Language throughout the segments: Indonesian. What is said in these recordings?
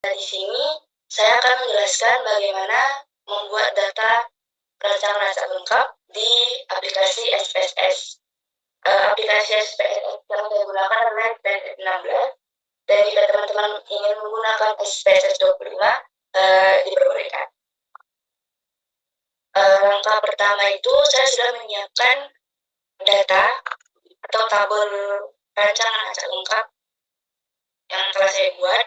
Di sini saya akan menjelaskan bagaimana membuat data perancangan acak lengkap di aplikasi SPSS. Aplikasi SPSS yang saya gunakan adalah SPSS 16, dan jika teman-teman ingin menggunakan SPSS 25, diperbolehkan. Langkah pertama itu saya sudah menyiapkan data atau tabel perancangan acak lengkap yang telah saya buat.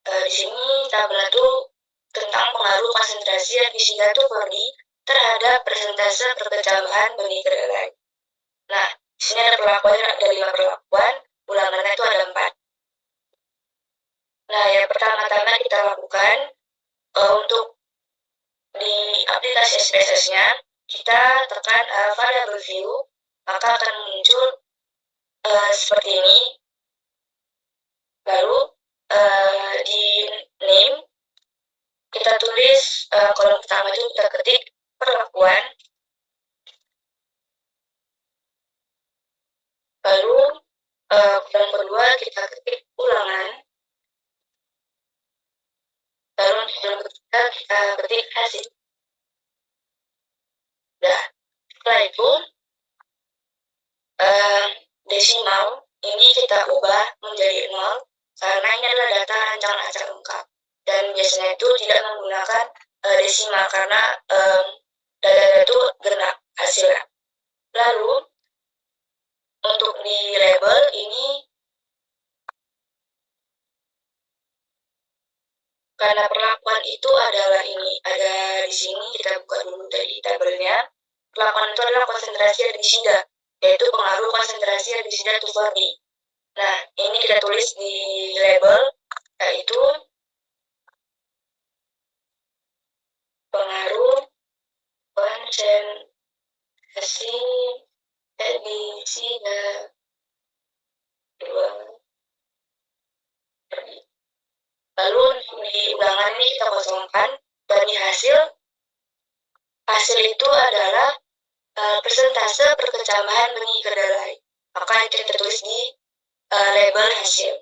Di sini tabel itu tentang pengaruh konsentrasi herbisida Tuvordi terhadap persentase perkecambahan benih kedelai. Nah, di sini ada perlakuan, ada 5 perlakuan, ulangannya itu ada 4. Nah, yang pertama-tama kita lakukan untuk di aplikasi SPSS-nya, kita tekan variable view, maka akan muncul seperti ini. Lalu di name kita tulis kolom pertama itu kita ketik perlakuan, lalu kolom kedua kita ketik ulangan, lalu di kolom ketiga kita ketik hasil. Nah, setelah itu desimal ini kita ubah menjadi 0 karena ini adalah data rancangan acak lengkap, dan biasanya itu tidak menggunakan desimal karena data itu genap hasilnya. Lalu untuk di label ini, karena perlakuan itu adalah ini, ada di sini, kita buka dulu dari tabelnya. Perlakuan itu adalah konsentrasi herbisida, yaitu pengaruh konsentrasi herbisida Tuvordi. Nah, ini kita tulis di label, yaitu pengaruh konsentrasi herbisida Tuvordi. Lalu di ulangan ini kita kosongkan, dan di hasil itu adalah persentase perkecambahan benih kedelai. Maka itu kita tulis di label hasil.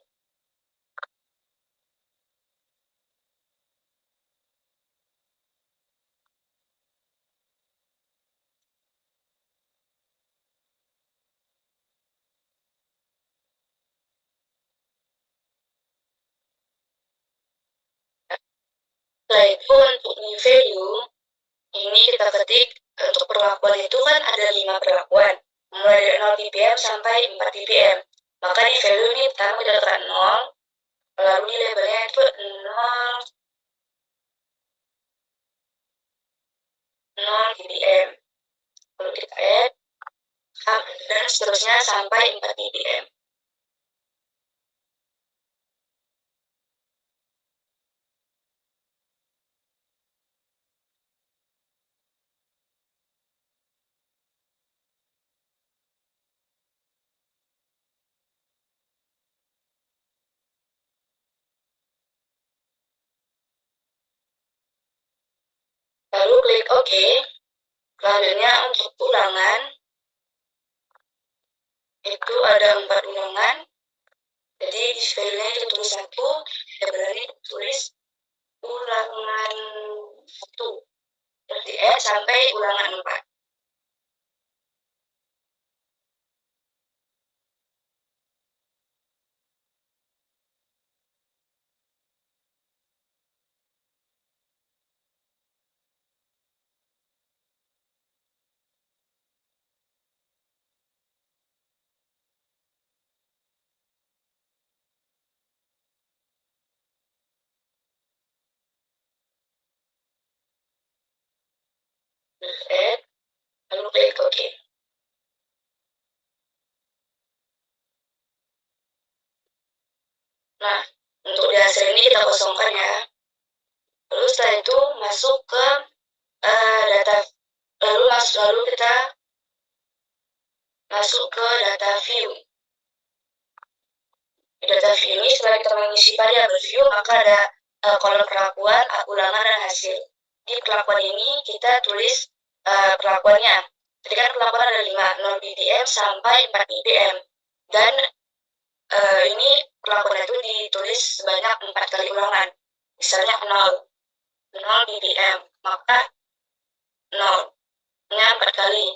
Setelah itu untuk new value, ini kita ketik untuk perlakuan itu kan ada 5 perlakuan, mulai dari 0 ppm sampai 4 ppm. Maka di value ini pertama kita tekan 0, lalu di labelnya itu 0 ppm, lalu kita add, dan seterusnya sampai 4 ppm. Lalu klik OK. Selanjutnya untuk ulangan, itu ada 4 ulangan. Jadi di filenya itu tulis 1, kita berani tulis ulangan 1. Berarti sampai ulangan 4. Add, lalu klik OK. Nah, untuk di hasil ini kita kosongkan ya. Lalu setelah itu masuk ke data, lalu kita masuk ke data view. Di data view ini setelah kita mengisi variabel view, maka ada kolom perlakuan, ulangan, dan hasil. Di perlakuan ini kita tulis perlakuannya. Jadi kan perlakuan ada 5, 0 ppm sampai 4 ppm. Dan ini perlakuan itu ditulis sebanyak 4 kali ulangan. Misalnya 0 ppm, maka 0-nya 4 kali.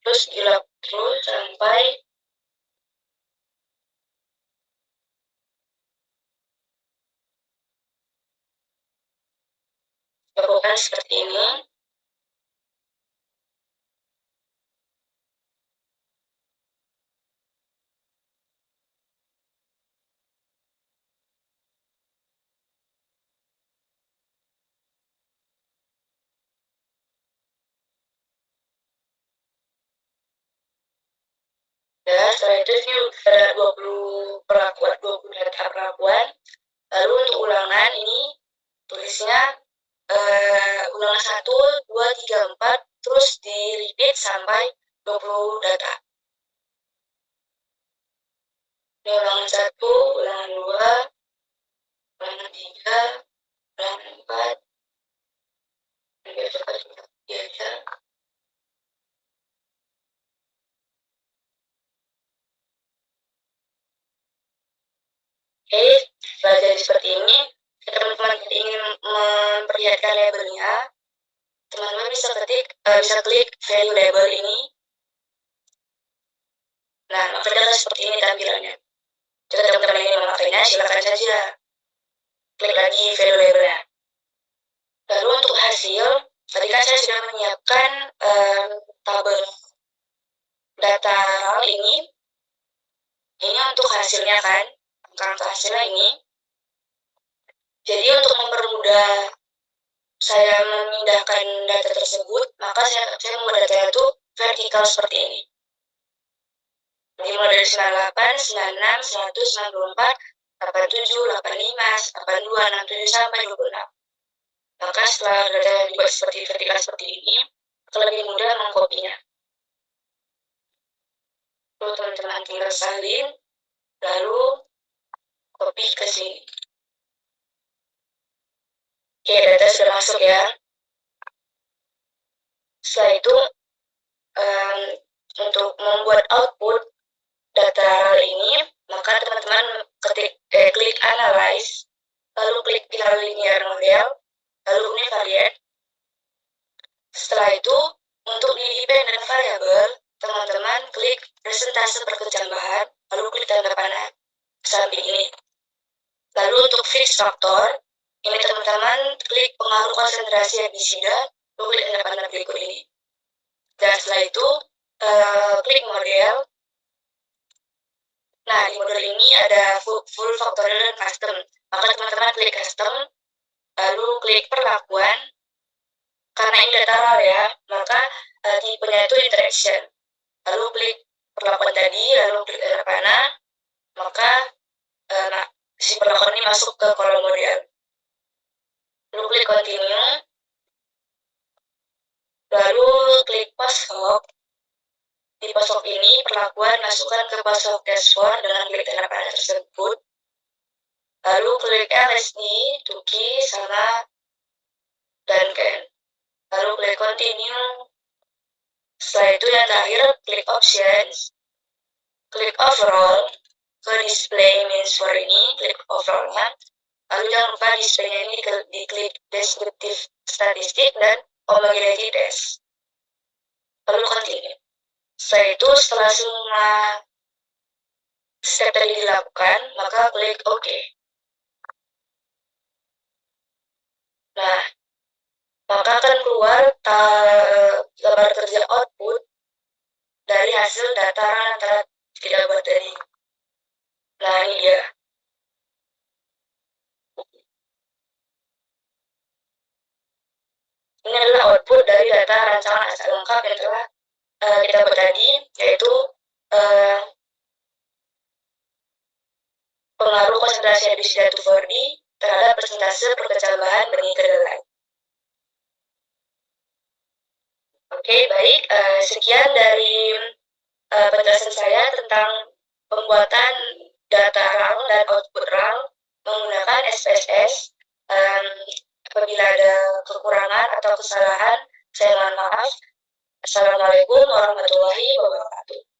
Terus dilap terus sampai lakukan seperti ini. Ya, setelah itu ini ada 20 perlakuan, 20 data perlakuan. Lalu untuk ulangan ini tulisnya ulangan 1, 2, 3, 4, terus di repeat sampai 20 data. Ini ulangan 1, ulangan 2, ulangan 3, ulangan 4. Biar cepat aja. Oke, setelah jadi seperti ini, teman-teman ingin memperlihatkan labelnya, teman-teman bisa klik value label ini. Nah, adalah seperti ini tampilannya. Jika teman-teman ingin memakainya, silakan saja klik lagi value labelnya. Lalu untuk hasil, tadi kan saya sudah menyiapkan tabel data RAL ini. Ini untuk hasilnya kan, angka hasilnya ini. Jadi untuk mempermudah saya memindahkan data tersebut, maka saya membuat datanya itu vertikal seperti ini. Dimulai dari 98, 96, 100, 94, 87, 85, 82, 67, sampai 26. Maka setelah data dibuat seperti vertikal seperti ini, lebih mudah mengkopinya. Lalu teman-teman tinggal salin, lalu copy ke sini. Oke, data sudah masuk ya. Setelah itu, untuk membuat output data ini, maka teman-teman klik analyze, lalu klik pilih linear model, lalu univariate. Setelah itu, untuk di dependent variable, teman-teman klik persentase perkecambahan, lalu klik tanda panah samping ini. Lalu untuk fixed factor, ini teman-teman klik pengaruh konsentrasi herbisida, lalu klik tanda panah berikut ini. Dan setelah itu, klik model. Nah, di model ini ada full factorial dan custom. Maka teman-teman klik custom, lalu klik perlakuan. Karena ini data RAL ya, maka tipenya itu interaction. Lalu klik perlakuan tadi, lalu klik tanda panah, maka si perlakuan ini masuk ke kolom model. Lalu klik continue, lalu klik post-hoc. Di post-hoc ini perlakuan masukkan ke post-hoc dashboard dengan klik tanda panah tersebut. Lalu klik LSD, Tuki, sama dan can. Lalu klik continue. Setelah itu yang terakhir klik options, klik overall, ke display means for ini, klik overall-nya. Lalu jangan lupa displaynya ini diklik descriptive statistik dan homogeneity test. Lalu continue. Setelah itu, setelah semua step tadi dilakukan, maka klik OK. Nah, maka akan keluar gambar kerja output dari hasil data antara tidak buat tadi. Nah, ini dia. Ini adalah output dari data rancangan acak lengkap yang telah kita buat tadi, yaitu pengaruh konsentrasi herbisida 2,4-D terhadap persentase perkecambahan benih kedelai. Oke, baik. Sekian dari penjelasan saya tentang pembuatan data RAL dan output RAL menggunakan SPSS. Apabila ada kekurangan atau kesalahan, saya mohon maaf. Assalamualaikum warahmatullahi wabarakatuh.